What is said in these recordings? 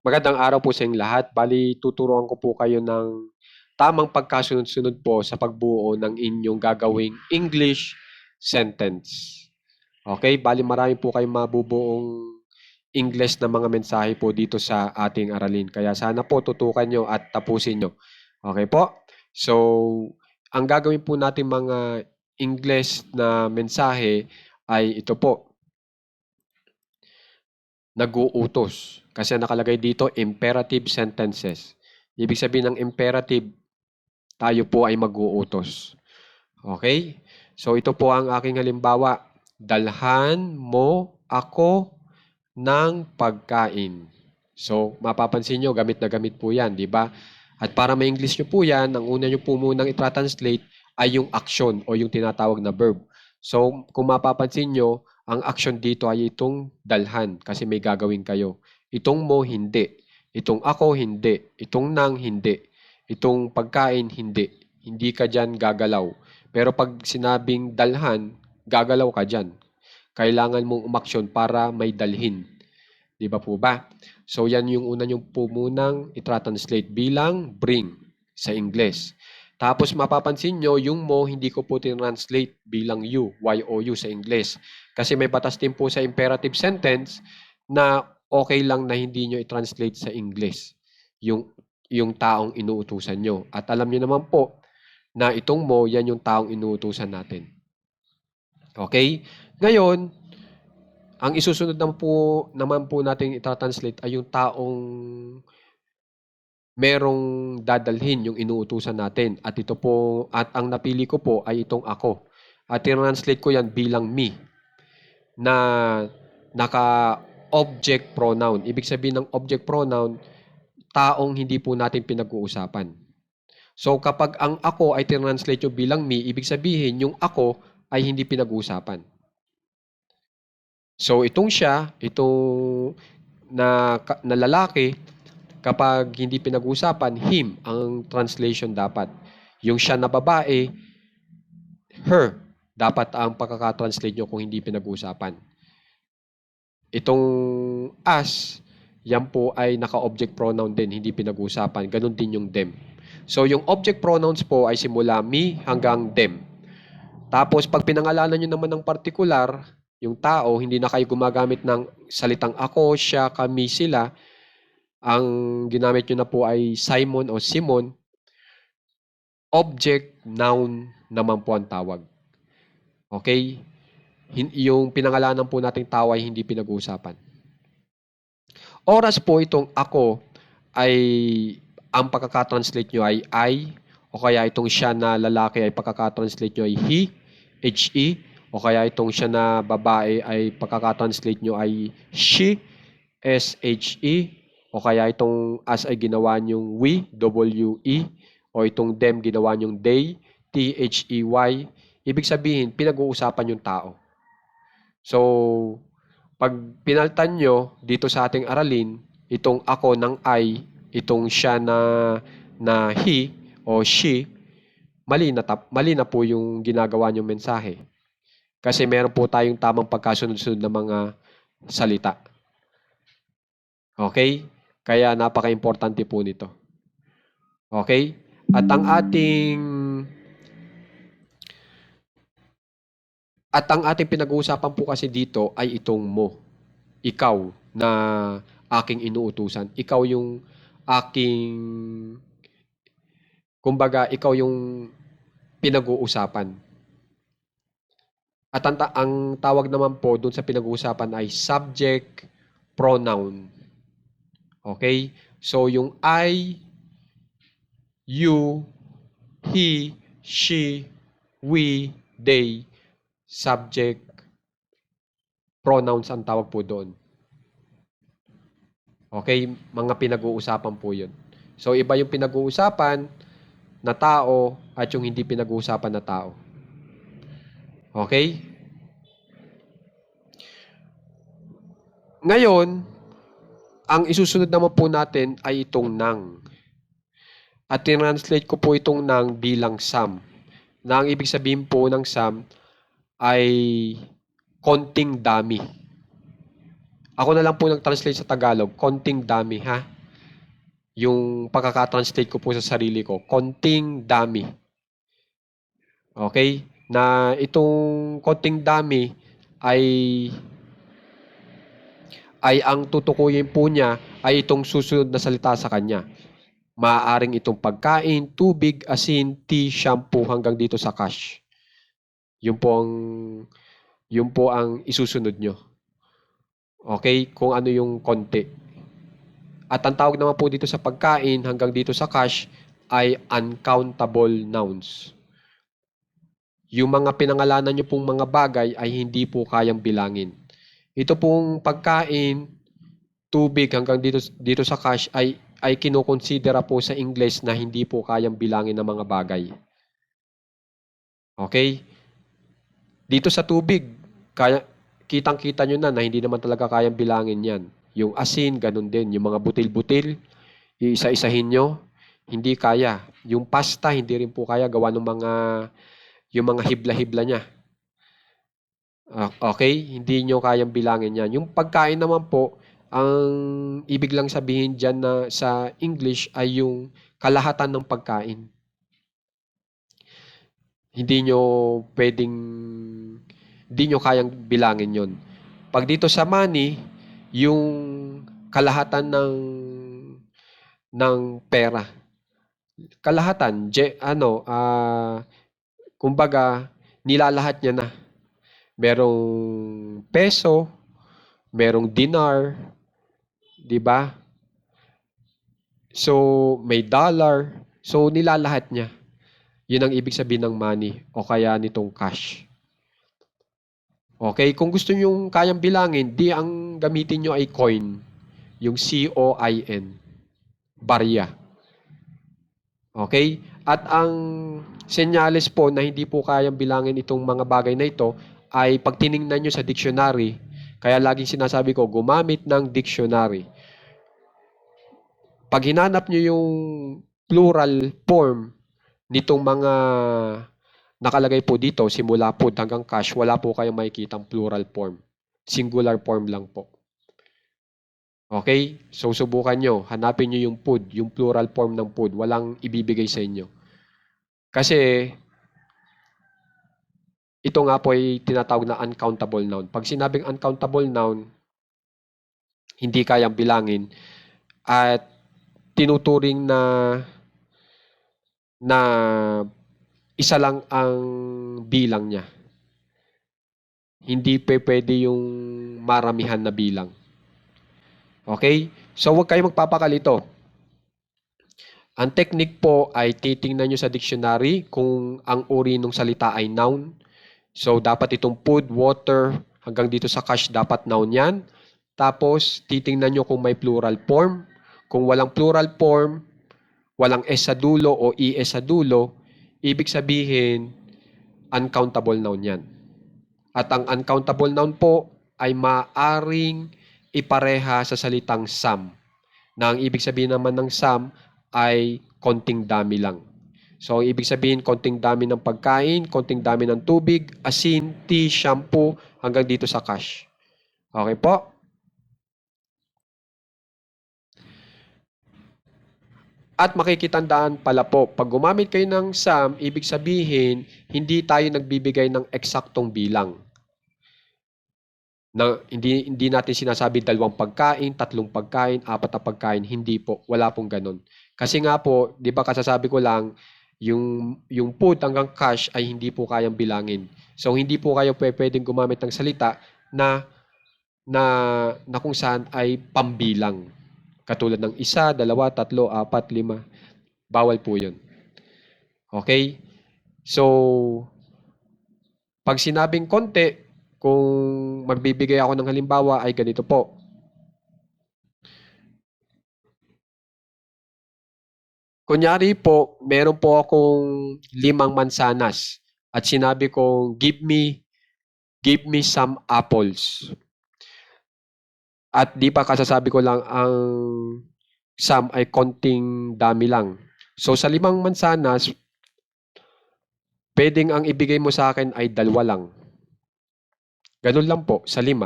Magandang araw po sa inyong lahat. Bali, tuturuan ko po kayo ng tamang pagkasunod-sunod po sa pagbuo ng inyong gagawing English sentence. Okay? Bali, marami po kayong mabubuong English na mga mensahe po dito sa ating aralin. Kaya sana po tutukan nyo at tapusin nyo. Okay po? So, ang gagawin po natin mga English na mensahe ay ito po. Nag-uutos. Kasi nakalagay dito, imperative sentences. Ibig sabihin ng imperative, tayo po ay mag-uutos. Okay? So ito po ang aking halimbawa. Dalhan mo ako ng pagkain. So mapapansin nyo, gamit na gamit po yan, di ba? At para ma-English nyo po yan, ang una nyo po munang i-translate ay yung action o yung tinatawag na verb. So kung mapapansin nyo, ang action dito ay itong dalhan kasi may gagawin kayo. Itong mo, hindi. Itong ako, hindi. Itong nang, hindi. Itong pagkain, hindi. Hindi ka dyan gagalaw. Pero pag sinabing dalhan, gagalaw ka dyan. Kailangan mong umaksyon para may dalhin. Di ba po ba? So yan yung una nyo po munang i-translate bilang bring sa Ingles. Tapos mapapansin nyo, yung mo, hindi ko po translate bilang you, Y-O-U sa Ingles. Kasi may batas din po sa imperative sentence na okay lang na hindi nyo i-translate sa Ingles yung taong inuutusan nyo. At alam nyo naman po na itong mo, yan yung taong inuutusan natin. Okay? Ngayon, ang isusunod naman po natin i-translate ay yung taong merong dadalhin yung inuutusan natin. At ito po, at ang napili ko po ay itong ako. At i-translate ko yan bilang me na naka-object pronoun. Ibig sabihin ng object pronoun, taong hindi po natin pinag-uusapan. So kapag ang ako ay translate nyo bilang me, ibig sabihin yung ako ay hindi pinag-uusapan. So itong siya, itong na lalaki, kapag hindi pinag-uusapan, him ang translation dapat. Yung siya na babae, her, dapat ang pagkakatranslate nyo kung hindi pinag-uusapan. Itong as, yan po ay naka-object pronoun din, hindi pinag-uusapan. Ganon din yung them. So yung object pronouns po ay simula me hanggang them. Tapos pag pinangalanan nyo naman ng particular, yung tao, hindi na kayo gumagamit ng salitang ako, siya, kami, sila. Ang ginamit nyo na po ay Simon o Simon. Object, noun naman po ang tawag. Okay? Yung pinangalanan po nating tao ay hindi pinag-uusapan. Oras po itong ako ay ang pagkakatranslate nyo ay I, o kaya itong siya na lalaki ay pagkakatranslate nyo ay he, he, o kaya itong siya na babae ay pagkakatranslate nyo ay she, she, o kaya itong as ay ginawa nyong we, we, o itong them ginawa nyong they, they. Ibig sabihin, pinag-uusapan yung tao. So, pag pinaltan nyo dito sa ating aralin, itong ako ng I, itong siya na he o she, mali na po yung ginagawa nyong mensahe. Kasi meron po tayong tamang pagkasunod-sunod na mga salita. Okay? Kaya napaka-importante po nito. Okay? At ang ating pinag-uusapan po kasi dito ay itong mo. Ikaw na aking inuutusan. Ikaw yung aking, kumbaga, ikaw yung pinag-uusapan. At ang tawag naman po dun sa pinag-uusapan ay subject pronoun. Okay? So, yung I, you, he, she, we, they, subject pronouns ang tawag po doon. Okay? Mga pinag-uusapan po yun. So, iba yung pinag-uusapan na tao at yung hindi pinag-uusapan na tao. Okay? Ngayon, ang isusunod naman po natin ay itong nang. At tinranslate ko po itong nang bilang some. Na ang ibig sabihin po ng some ay konting dami. Ako na lang po nag-translate sa Tagalog, konting dami ha. yung pagkaka-translate ko po sa sarili ko, konting dami. Okay? Na itong konting dami ay ang tutukuyin po niya ay itong susunod na salita sa kanya. Maaaring itong pagkain, tubig, asin, tea, shampoo hanggang dito sa cash. Yun po ang isusunod nyo. Okay? Kung ano yung konti. At ang tawag naman po dito sa pagkain hanggang dito sa cash ay uncountable nouns. Yung mga pinangalanan nyo pong mga bagay ay hindi po kayang bilangin. Ito pong pagkain, tubig hanggang dito sa cash ay kinukonsidera po sa English na hindi po kayang bilangin ng mga bagay. Okay? Dito sa tubig, kitang-kita nyo na hindi naman talaga kayang bilangin yan. Yung asin, ganun din. Yung mga butil-butil, iisa-isahin nyo, hindi kaya. Yung pasta, hindi rin po kaya gawa ng yung mga hibla-hibla niya. Okay? Hindi nyo kayang bilangin yan. Yung pagkain naman po, ang ibig lang sabihin dyan na sa English ay yung kalahatan ng pagkain. Hindi nyo kayang bilangin yon. Pag dito sa money, yung kalahatan ng pera. Kalahatan, kumbaga, nilalahat niya na. Merong peso, merong dinar, di ba? So, may dollar. So, nilalahat niya. Yun ang ibig sabihin ng money o kaya nitong cash. Okay, kung gusto niyo kayang bilangin, di ang gamitin niyo ay coin. Yung C-O-I-N. Barya. Okay? At ang senyales po na hindi po kayang bilangin itong mga bagay na ito ay pag tiningnan nyo sa dictionary, kaya laging sinasabi ko, gumamit ng dictionary. Pag hinanap nyo yung plural form nitong mga nakalagay po dito, simula food hanggang cash, wala po kayong makikitang plural form. Singular form lang po. Okay? So, subukan nyo. Hanapin nyo yung food, yung plural form ng food. Walang ibibigay sa inyo. Kasi, ito nga po ay tinatawag na uncountable noun. Pag sinabing uncountable noun, hindi kayang bilangin at tinuturing na isa lang ang bilang niya. Hindi pwede yung maramihan na bilang. Okay? So, huwag kayo magpapakalito. Ang technique po ay titingnan nyo sa dictionary kung ang uri ng salita ay noun. So, dapat itong food, water, hanggang dito sa cash, dapat noun yan. Tapos, titingnan nyo kung may plural form. Kung walang plural form, walang S sa dulo o ES sa dulo, ibig sabihin, uncountable noun yan. At ang uncountable noun po ay maaring ipareha sa salitang some. Na ang ibig sabihin naman ng some ay konting dami lang. So, ang ibig sabihin, konting dami ng pagkain, konting dami ng tubig, asin, tea, shampoo, hanggang dito sa cash. Okay po? At makikitandaan pala po, pag gumamit kayo ng some, ibig sabihin, hindi tayo nagbibigay ng eksaktong bilang. Na hindi natin sinasabi 2 pagkain, 3 pagkain, 4 na pagkain, hindi po, wala pong ganun. Kasi nga po, 'di ba kasasabi ko lang, yung food hanggang cash ay hindi po kayang bilangin. So hindi po kayo pwedeng gumamit ng salita na kung saan ay pambilang. Katulad ng 1, 2, 3, 4, 5. Bawal po 'yun. Okay? So pag sinabing konti, kung magbibigay ako ng halimbawa ay ganito po. Kunyari po, meron po akong 5 mansanas at sinabi ko, give me some apples. At di pa kasasabi ko lang ang some ay konting dami lang. So sa 5 mansanas, pwedeng ang ibigay mo sa akin ay 2 lang. Ganun lang po, sa 5.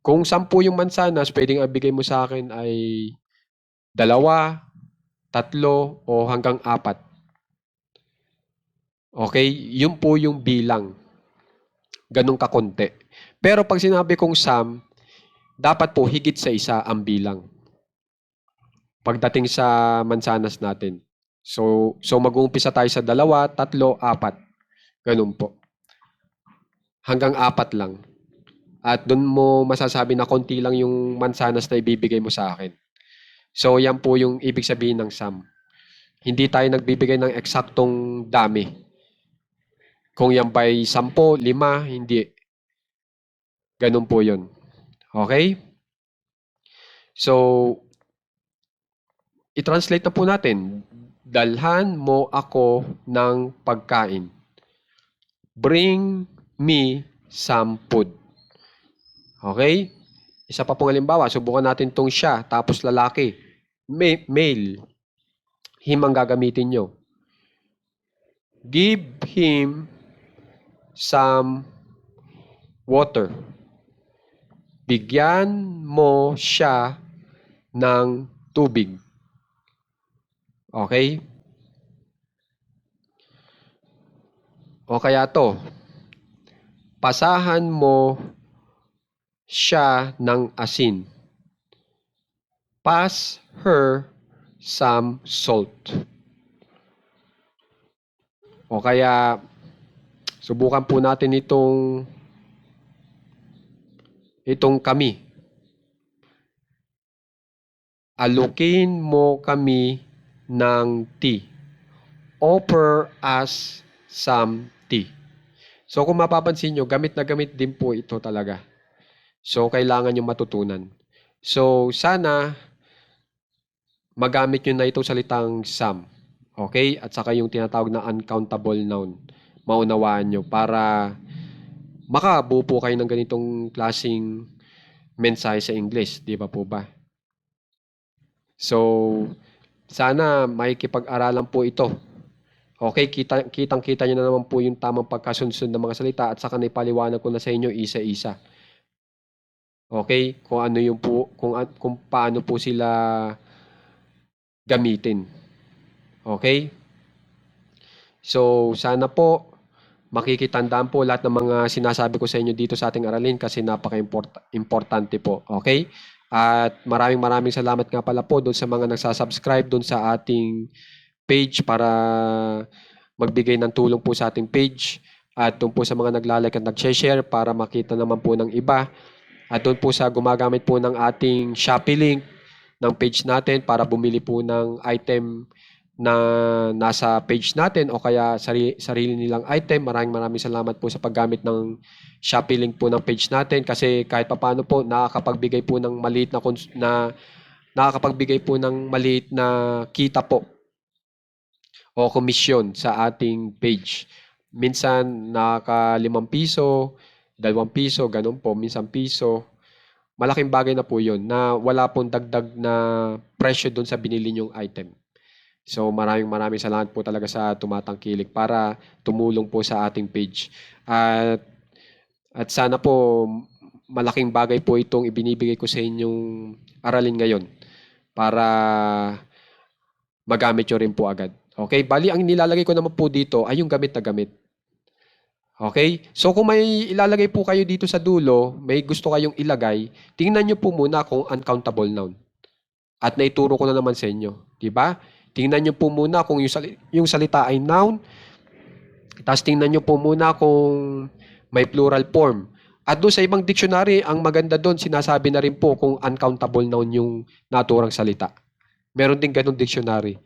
Kung 10 yung mansanas, pwedeng ang ibigay mo sa akin ay 2, 3, o hanggang 4. Okay? Yun po yung bilang. Ganun kakonti. Pero pag sinabi kong sum, dapat po higit sa isa ang bilang. Pagdating sa mansanas natin. So mag-uumpisa tayo sa 2, 3, 4. Ganun po. Hanggang 4 lang. At doon mo masasabi na konti lang yung mansanas na ibibigay mo sa akin. So yan po yung ibig sabihin ng sum. Hindi tayo nagbibigay ng eksaktong dami. Kung yan ba'y 10, 5, hindi. Ganun po yun. Okay? So, i-translate na po natin. Dalhan mo ako ng pagkain. Bring me some food. Okay? Isa pa pong halimbawa, subukan natin tong siya, tapos lalaki. Male. Him ang gagamitin nyo. Give him some water. Bigyan mo siya ng tubig. Okay? O kaya to, pasahan mo siya ng asin. Pass her some salt. O kaya, subukan po natin itong kami. Alukin mo kami ng tea. Offer us some tea. So kung mapapansin nyo, gamit na gamit din po ito talaga. So kailangan nyo matutunan. So sana magamit nyo na itong salitang sum. Okay? At saka yung tinatawag na uncountable noun. Maunawaan nyo para makabuo po kayo ng ganitong klaseng mensahe sa English. Di ba po ba? So, sana makikipag-aralan po ito. Okay, kitang-kita nyo na naman po yung tamang pagkasunod ng mga salita at saka naipaliwanag ko na sa inyo isa-isa. Okay, kung ano yung po, kung paano po sila gamitin. Okay? So, sana po makikitandaan po lahat ng mga sinasabi ko sa inyo dito sa ating aralin kasi napaka-importante po. Okay? At maraming salamat nga pala po doon sa mga nagsasubscribe doon sa ating page para magbigay ng tulong po sa ating page. At doon po sa mga naglalike at nag-share para makita naman po ng iba. At doon po sa gumagamit po ng ating Shopee link ng page natin para bumili po ng item na nasa page natin o kaya sarili nilang item. Maraming salamat po sa paggamit ng Shopee link po ng page natin kasi kahit papaano po nakakapagbigay po ng maliit na kita po o komisyon sa ating page. Minsan nakaka 5 piso, 2 piso, ganun po, minsan piso. Malaking bagay na po yun na wala pong dagdag na presyo doon sa binili nyong item. So maraming salamat po talaga sa tumatangkilik para tumulong po sa ating page. At sana po malaking bagay po itong ibinibigay ko sa inyong aralin ngayon para magamit nyo rin po agad. Okay? Bali, ang nilalagay ko naman po dito ay yung gamit na gamit. Okay? So kung may ilalagay po kayo dito sa dulo, may gusto kayong ilagay, tingnan nyo po muna kung uncountable noun. At naituro ko na naman sa inyo. Diba? Tingnan nyo po muna kung yung salita ay noun. Tapos tingnan nyo po muna kung may plural form. At doon sa ibang dictionary, ang maganda doon, sinasabi na rin po kung uncountable noun yung naturang salita. Meron din ganun dictionary.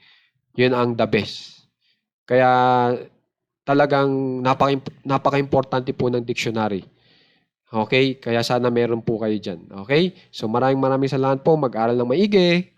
Yun ang the best. Kaya talagang napaka-importante po ng dictionary. Okay? Kaya sana meron po kayo dyan. Okay? So maraming salamat po. Mag-aral ng maigi.